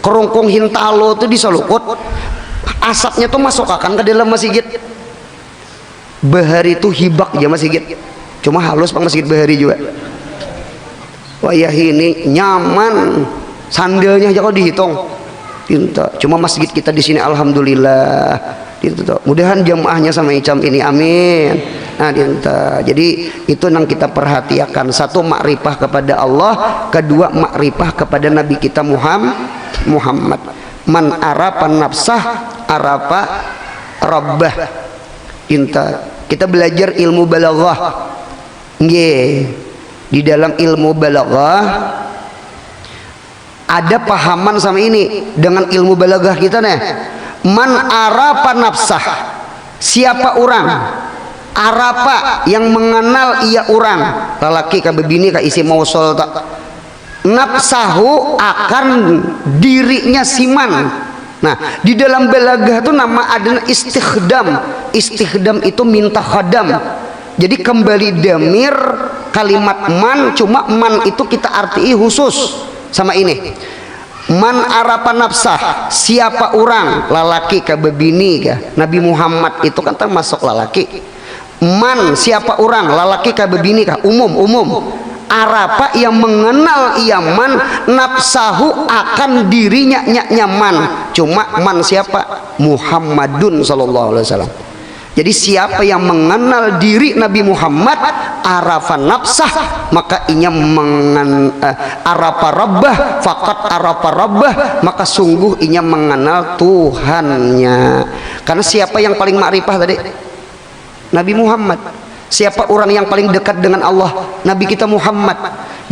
kerongkong hintalo tuh disalukut, asapnya tuh masuk akan ke dalam masjid. Bahari itu hibak ya masjid, cuma halus pak masjid bahari juga. Wayah ini nyaman, sandalnya aja kalau dihitung tinta. Cuma masjid kita di sini alhamdulillah tinta. Mudahan jamaahnya sama icam ini amin. Nah tinta. Jadi itu yang kita perhatikan, satu makrifah kepada Allah, kedua makrifah kepada Nabi kita Muhammad. Man arafa nafsah arafa rabbah. Tinta. Kita belajar ilmu balaghah. Nggih. Di dalam ilmu balaghah ada pahaman sama ini dengan ilmu balaghah kita nih. Man arafa nafsah, siapa orang arafa yang mengenal ia orang, lelaki ka bebini ka isi mausul tak, nafsahu akan dirinya siman. Nah di dalam balaghah itu nama ada istighdam itu minta khadam, jadi kembali damir kalimat man, cuma man itu kita arti khusus sama ini. Man arafa nafsah, siapa orang, lalaki kah bebini kah, Nabi Muhammad itu kan termasuk lalaki. Man siapa orang, lalaki kah bebini kah, umum. Arafa yang mengenal ia man, nafsahu akan dirinya nyaman, cuma man siapa, Muhammadun sallallahu alaihi wasallam. Jadi siapa yang mengenal diri Nabi Muhammad, arafa nafsah, maka inya arafa rabbah, faqat arafa rabbah, maka sungguh inya mengenal Tuhannya. Karena siapa yang paling makrifah tadi? Nabi Muhammad. Siapa orang yang paling dekat dengan Allah? Nabi kita Muhammad.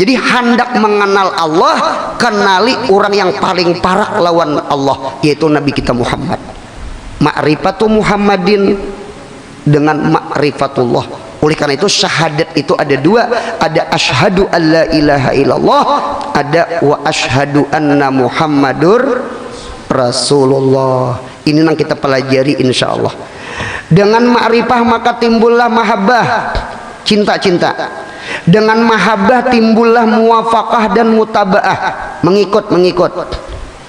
Jadi hendak mengenal Allah, kenali orang yang paling parah lawan Allah, yaitu Nabi kita Muhammad. Ma'rifatu Muhammadin dengan ma'rifatullah. Oleh karena itu syahadat itu ada dua, ada asyhadu alla ilaha illallah, ada wa asyhadu anna muhammadur rasulullah. Ini yang kita pelajari insyaallah. Dengan ma'rifah maka timbullah mahabbah, cinta-cinta. Dengan mahabbah timbullah muwafaqah dan mutabaah, mengikut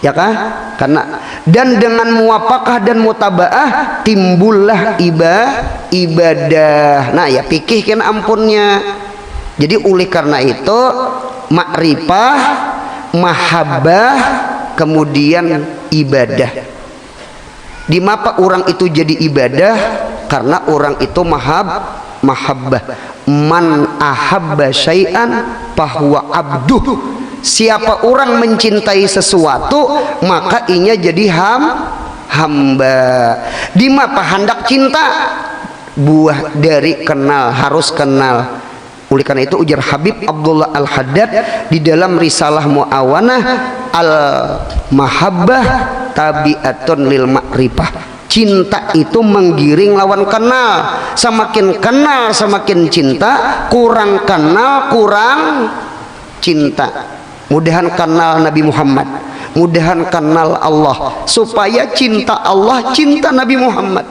ya kah? Karena dan dengan muwafaqah dan mutabaah timbullah ibadah. Nah ya pikih kan ampunnya. Jadi oleh karena itu makrifah, mahabbah, kemudian ibadah. Di mapa orang itu jadi ibadah karena orang itu mahabbah. Man ahabba syai'an fahuwa abduh. Siapa orang mencintai sesuatu maka inya jadi hamba. Di mapa hendak cinta, buah dari kenal, harus kenal. Oleh karena itu ujar Habib Abdullah Al-Haddad di dalam risalah Muawanah, al-mahabbah tabi'atun lil ma'rifah. Cinta itu menggiring lawan kenal. Semakin kenal semakin cinta, kurang kenal kurang cinta. Mudahan kenal Nabi Muhammad, mudahan kenal Allah, supaya cinta Allah, cinta Nabi Muhammad.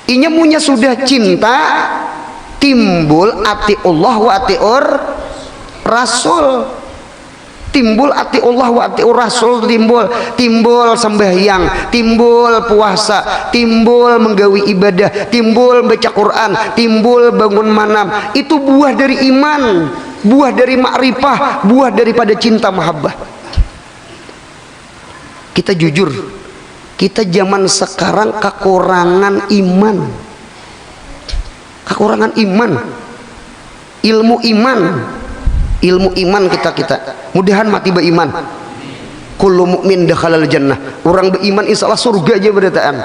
Inya punya sudah cinta, timbul ati Allah wa atiur Rasul. Timbul ati Allah wa atiur Rasul, timbul sembahyang, timbul puasa, timbul menggawi ibadah, timbul baca Quran, timbul bangun malam. Itu buah dari iman, buah dari makrifah, buah daripada cinta mahabbah. Kita jujur, kita zaman sekarang kekurangan iman, kekurangan iman, ilmu iman kita. Mudahan mati beriman. Kullu mukmin dakhalal jannah. Orang beriman insyaallah surga aja berataan.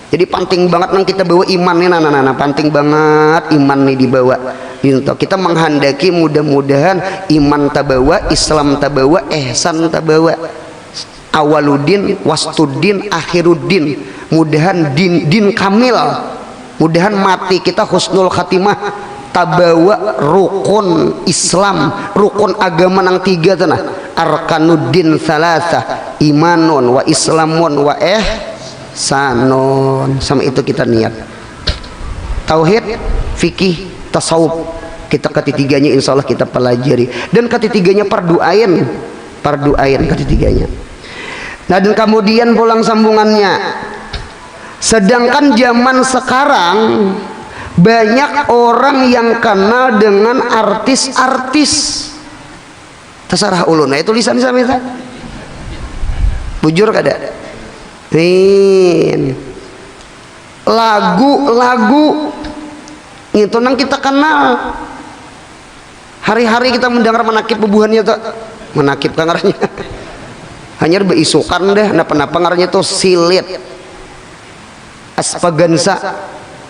Jadi penting banget nang kita bawa iman nih, nah, penting banget iman nih dibawa. Gitu. Kita menghendaki mudah-mudahan iman tabawa, Islam tabawa, ihsan tabawa. Awaludin, wastuddin, akhiruddin. Mudahan din kamil. Mudahan mati kita husnul khatimah. Tabawa rukun Islam, rukun agama nang 3 tanah. Arkanuddin thalatha, imanun wa islamun wa ihsanun. Sama itu kita niat. Tauhid, fikih, tasawuf. Kita ketiganya insya Allah kita pelajari. Dan ketiganya fardu ain ketiganya. Nah, dan kemudian pulang sambungannya. Sedangkan zaman sekarang banyak orang yang kenal dengan artis-artis. Terserah ulun. Nah, tulisan sama itu. Bujur kada? Nih. Lagu-lagu itu nang kita kenal. Hari-hari kita mendengar menakib bubuhannya tuh. Menakib kangarnya. Hanya beisukan deh, napa-napa ngaranya tuh silit. Aspagansa.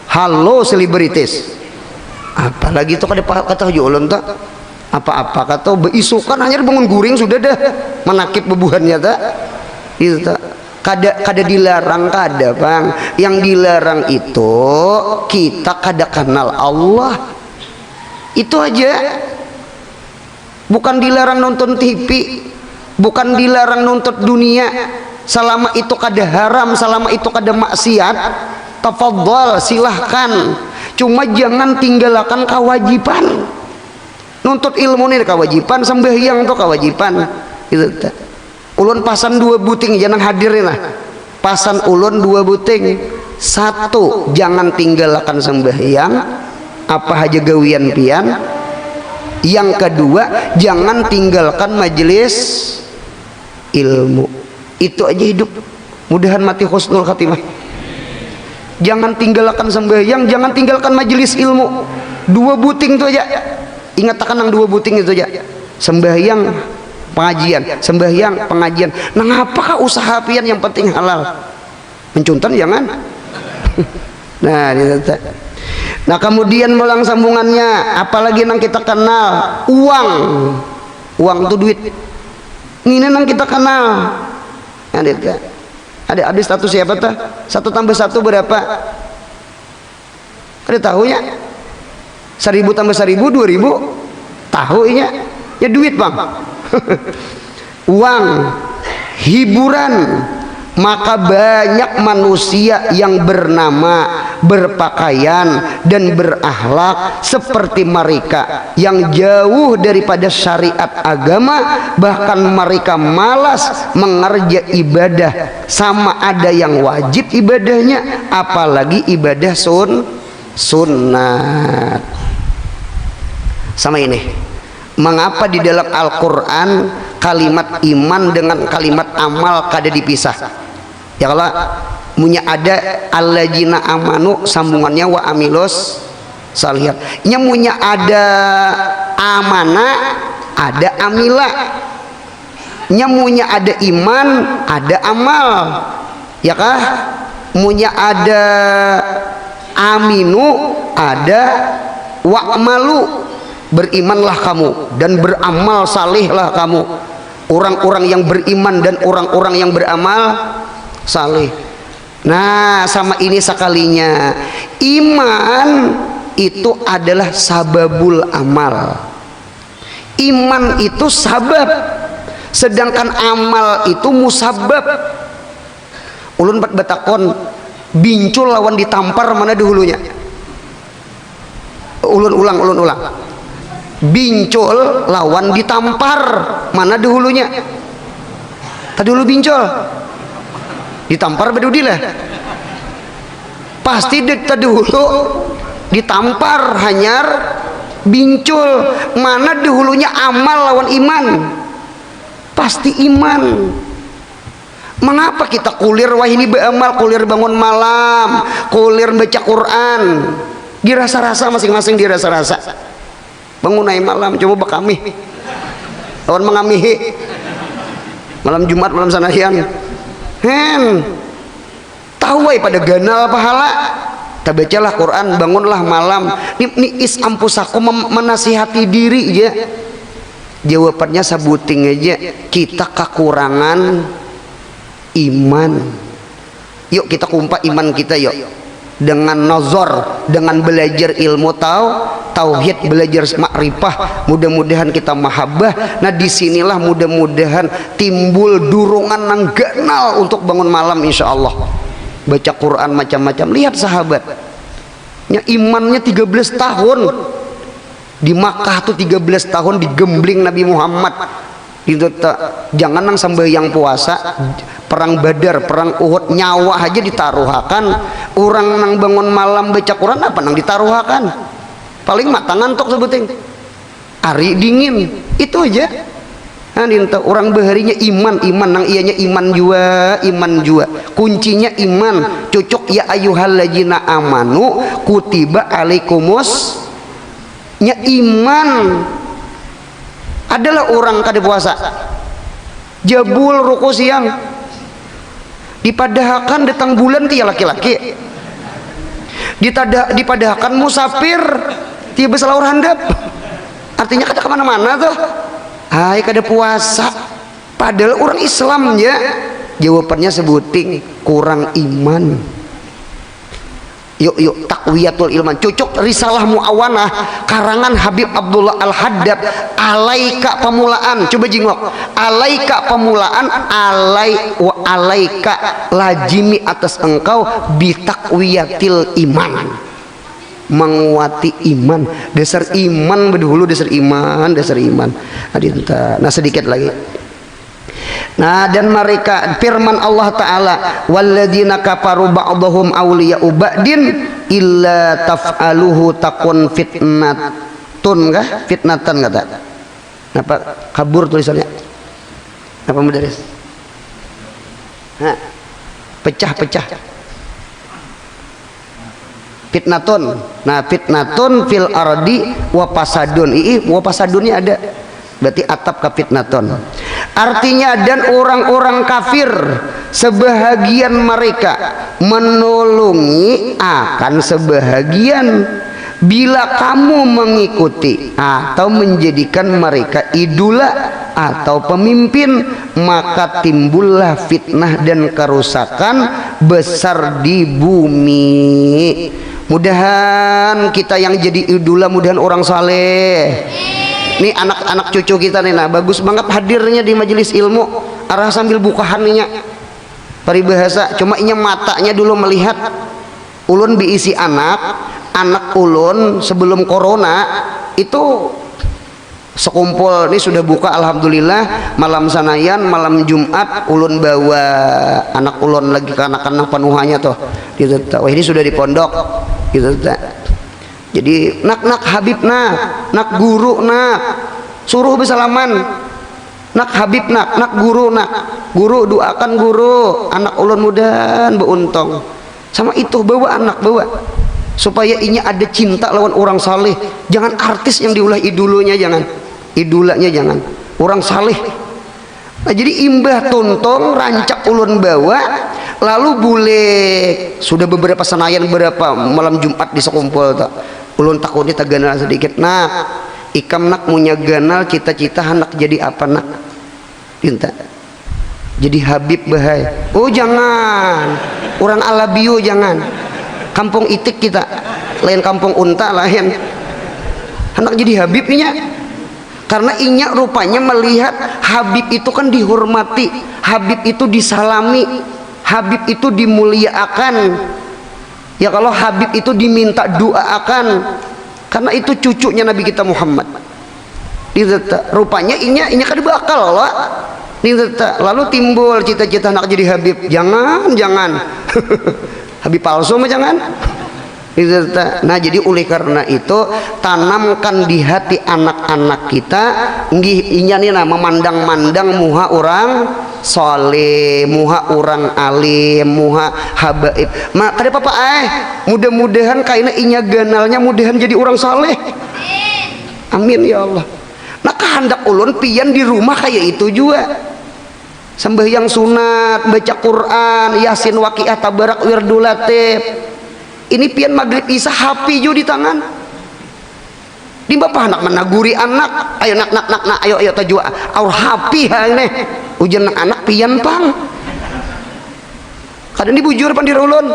Halo selebritis. Apalagi itu kata ulun tuh. Apa-apa kata beisukan hanya bangun guring sudah dah menakib bebuhannya tak itu tak kada dilarang kada bang, yang dilarang itu kita kada kenal Allah itu aja, bukan dilarang nonton TV, bukan dilarang nonton dunia, selama itu kada haram, selama itu kada maksiat tafadhal silahkan, cuma jangan tinggalkan kewajiban. Nuntut ilmu ini kewajiban, sembahyang itu kewajiban. Gitu. Ulun pasan 2 buting jangan hadirin lah. Pasan ulun 2 buting. 1, jangan tinggalkan sembahyang apa aja gawian pian. Yang kedua, jangan tinggalkan majelis ilmu. Itu aja hidup. Mudahan mati husnul khatimah. Jangan tinggalkan sembahyang, jangan tinggalkan majelis ilmu. 2 buting itu aja. Ingat akan yang 2 buting itu aja. Sembahyang pengajian, sembahyang pengajian. Nah, apakah usaha pian yang penting halal? Mencuntan jangan. Nah, nah kemudian melang sambungannya, apalagi yang kita kenal uang. Uang itu duit. Ini yang kita kenal. Ada status siapa tuh? 1 tambah 1 berapa? Ada tahu ya? 1000 tambah 1000 2000 tahu ya duit bang. Uang, hiburan, maka banyak manusia yang bernama, berpakaian dan berakhlak seperti mereka yang jauh daripada syariat agama, bahkan mereka malas mengerja ibadah, sama ada yang wajib ibadahnya apalagi ibadah sunnah. Sama ini, mengapa di dalam Al-Quran kalimat iman dengan kalimat amal kada dipisah? Ya kalau punya ada alladzina amanu sambungannya wa amilus salihat, nya punya ada amana ada amila, nya punya ada iman ada amal, ya kah? Punya ada aminu ada wa'malu, berimanlah kamu dan beramal salihlah kamu. Orang-orang yang beriman dan orang-orang yang beramal salih. Nah, sama ini sekalinya, iman itu adalah sababul amal. Iman itu sabab, sedangkan amal itu musabab. Ulun batakon bincul lawan ditampar mana dahulunya? Ulun ulang. Bincul lawan ditampar mana dahulunya? Tadi dulu bincul ditampar bedudilah pasti tadi dulu ditampar hanyar bincul. Mana dahulunya amal lawan iman? Pasti iman. Mengapa kita kulir wah ini beramal, kulir bangun malam, kulir baca Quran, dirasa-rasa masing-masing dirasa-rasa. Bangunai malam coba bakami lawan mengamihi malam Jumat malam sanahian tahu wae pada ganal pahala. Bacalah Quran, bangunlah malam. Ini is ampusaku menasihati diri ya. Jawabannya sabuting aja, kita kekurangan iman. Yuk kita kumpa iman kita yuk. Dengan nazar, dengan belajar ilmu tauhid, belajar makrifah, mudah-mudahan kita mahabbah. Nah disinilah mudah-mudahan timbul dorongan nang ganal untuk bangun malam insyaallah. Baca Quran macam-macam. Lihat sahabat nya imannya 13 tahun di Makkah tuh, 13 tahun digembling Nabi Muhammad itu. Jangan nang sambayang puasa, perang Badar, perang Uhud, nyawa aja ditaruhakan. Orang nang bangun malam baca Quran apa nang ditaruhakan? Paling mata ngantuk sebuting, hari dingin, itu aja. Nah, orang baharinya iman nang ianya iman jua, kuncinya iman. Cocok ya ayyuhalladzina amanu kutiba alaikumus nya iman adalah orang kada puasa jabul ruku siang dipadahkan datang bulan tiya laki-laki, dipadahkan musafir tiya besalaur handap, artinya kada kemana-mana tuh. Hai kada puasa padahal orang Islam ya. Jawabannya sebuting kurang iman. Yuk takwiyatul ilman. Cocok risalah muawanah karangan Habib Abdullah Al-Haddad, alaika pemulaan. Coba jingok, alaika pemulaan, alaika lazimi atas engkau bitakwiyatil iman, menguati iman. Dasar iman berdahulu, dasar iman. Nah sedikit lagi. Nah dan mereka, firman Allah Ta'ala, walladzina kafaru ba'dhum awliya'u ba'din illa taf'aluhu takun fitnatun kah? Fitnatan kata. Apa kabur tulisannya? Apa mudaris? Nah, pecah-pecah. Fitnatun. Nah fitnatun fil ardi wa pasadun. Wa pasadunnya ada. Berarti atap ka fitnatun. Artinya dan orang-orang kafir sebahagian mereka menolongi akan sebahagian. Bila kamu mengikuti atau menjadikan mereka idola atau pemimpin, maka timbullah fitnah dan kerusakan besar di bumi. Mudahan kita yang jadi idola, mudahan orang saleh. Nih anak-anak cucu kita nih, nah bagus banget hadirnya di majelis ilmu. Arah sambil bukahan nih paribahasa, cuma inya matanya dulu melihat. Ulun diisi anak ulun sebelum corona itu sekumpul ini sudah buka alhamdulillah. Malam sanayan, malam Jumat ulun bawa anak ulun lagi ke anak-anak penuhannya tuh gitu. Wah ini sudah di pondok gitu. Jadi nak Habib nak guru suruh bersalaman, nak Habib nak guru doakan guru anak ulun mudahan beuntung. Sama itu bawa supaya inya ada cinta lawan orang saleh. Jangan artis yang diulah idolanya, jangan orang saleh. Nah, jadi imbah tontong rancak ulun bawa, lalu boleh sudah beberapa senayan berapa malam Jumat di sekumpul tak. Ulun takutnya tak ganal sedikit. Nak ikam nak punya ganal cita-cita anak jadi apa nak? Tinta. Jadi Habib bahai. Oh jangan. Orang Alabio jangan. Kampung Itik kita. Lain kampung Unta lain. Anak jadi Habibnya. Karena inya rupanya melihat Habib itu kan dihormati, Habib itu disalami, Habib itu dimuliakan. Ya kalau Habib itu diminta doakan, karena itu cucunya Nabi kita Muhammad. Rupanya inya kada bakal lah. Lalu timbul cita-cita nak jadi Habib. Jangan. Habib palsu mah jangan. Nah jadi oleh karena itu tanamkan di hati anak-anak kita nggih inya nih memandang-mandang muha orang soleh, muha orang alim, muha habaib. Mak kada apa-apa mudah-mudahan kaina inya ganalnya mudahan jadi orang soleh. Amin ya Allah. Nah kehendak ulun pian di rumah kayak itu juga. sembahyang sunat, baca Quran, Yasin, Waqiah, Tabarak, Wirdul Latif. Ini pian maghrib isya hapi ju di tangan. Di bapak anak menaguri anak, ayo nak ayo tajua, aur hapi haneh. Ujian anak pian pang. Kadang dibujur pan dirulun.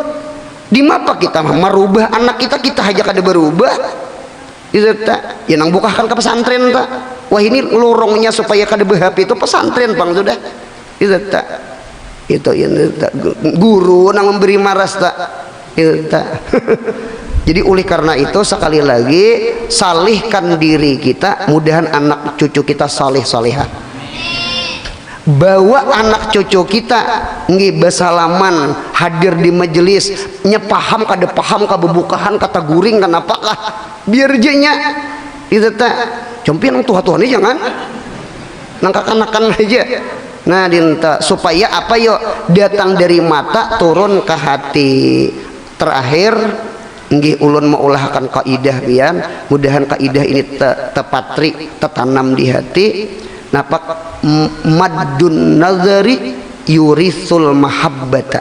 Di mapa kita merubah anak kita aja kada berubah. Itu tak, ya nang bukakan ke pesantren tak. Wah ini lorongnya supaya kada berhapi itu pesantren bang sudah. Itu tak, itu ini tak. Guru nang memberi maras tak. Itu tak. Jadi oleh karena itu sekali lagi salihkan diri kita, mudahan anak cucu kita salih salihah. Bawa anak cucu kita nggih bersalaman hadir di majelis nyepaham kada paham kabebukahan kata guring kan apakah biar jenya itu teh compi nang tuha-tuha ini jangan nang kakanakan aja nah dinta supaya apa yo datang dari mata turun ke hati. Terakhir nggih ulun maulahkan kaidah pian mudahan kaidah ini tepatri tetanam di hati. Napak maddun nazari yurisul mahabbata.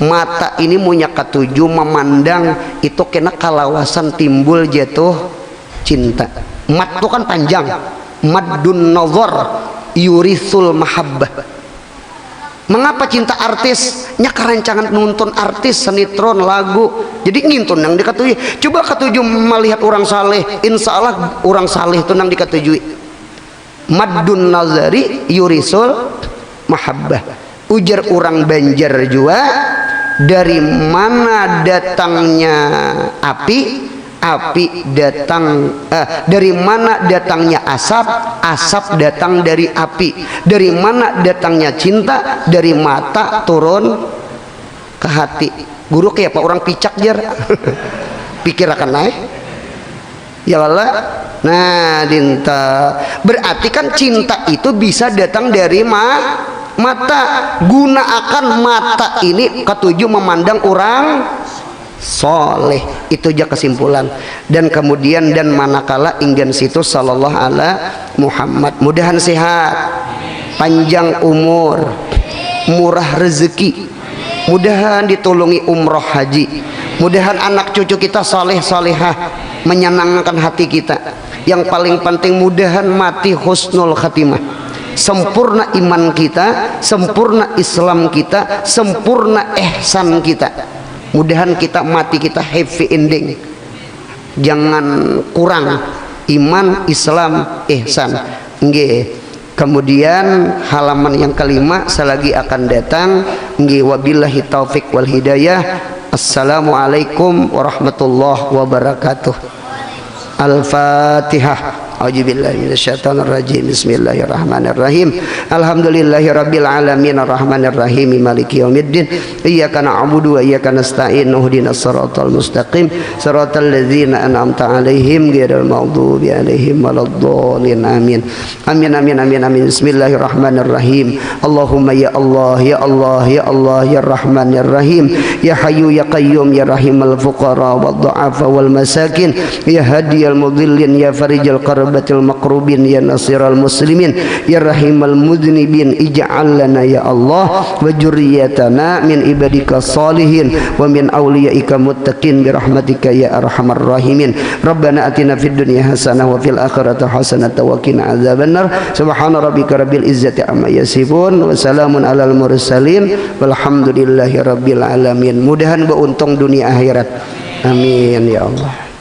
Mata ini punya ketujuh memandang itu kena kalawasan timbul jatuh cinta. Mat itu kan panjang. Maddun nazar yurisul mahabbah. Mengapa cinta artis? Nya kerancangan nonton artis, sinetron, lagu. Jadi ngintun yang dikatui. Coba ketujuh melihat orang saleh. Insya Allah orang saleh itu yang dikatujui. Maddun nazari yurisul mahabbah. Ujar orang Banjar juga dari mana datangnya api datang dari mana datangnya asap datang dari api. Dari mana datangnya cinta? Dari mata turun ke hati. Guru kayak apa orang picak jar pikir akan naik ya Allah. Nah dinta berarti kan cinta itu bisa datang dari mata. Gunakan mata ini ketujuh memandang orang soleh. Itu aja kesimpulan. Dan kemudian dan manakala inggan situ sallallahu ala Muhammad. Mudahan sehat, panjang umur, murah rezeki, mudahan ditolongi umroh haji, mudahan anak cucu kita soleh solehah menyenangkan hati kita. Yang paling penting mudahan mati husnul khatimah, sempurna iman kita, sempurna Islam kita, sempurna ihsan kita. Mudahan kita mati kita happy ending, jangan kurang iman, Islam, ihsan. Nggih. Kemudian halaman yang kelima selagi akan datang. Nggih, wabillahi taufik wal hidayah. Assalamualaikum warahmatullahi wabarakatuh. Al-Fatihah. A'udzubillahi minasyaitonir rajim. Bismillahirrahmanirrahim. Alhamdulillahirabbil alamin arrahmanir rahim maliki yaumiddin. Iyyaka na'budu wa iyyaka nasta'in. Ihdinas siratal mustaqim. Siratal ladzina an'amta 'alaihim ghairil maghdubi 'alaihim waladdallin. Amin. Amin amin amin amin. Bismillahirrahmanirrahim. Allahumma ya Allah ya Allah ya Allah ya Rahman ya Rahim ya Hayyu ya Qayyum ya Rahimal fuqara wad du'afa wal masakin ya Hadiyal mudhillin ya Farijal qarbatil maqrubin ya Nasiral muslimin ya Rahimal mudhnibin ij'al lana ya Allah wa dzurriyyatana min ibadika salihin wa min awliyaika muttaqin bi rahmatika ya arhamar rahimin. Rabbana atina fid dunya hasanah wa fil akhirati hasanah wa qina adzabannar. Subhana rabbika rabbil izzati amma yasifun wa salamun alal mursalin walhamdulillahi rabbil alamin. Mudahan beruntung dunia akhirat. Amin ya Allah.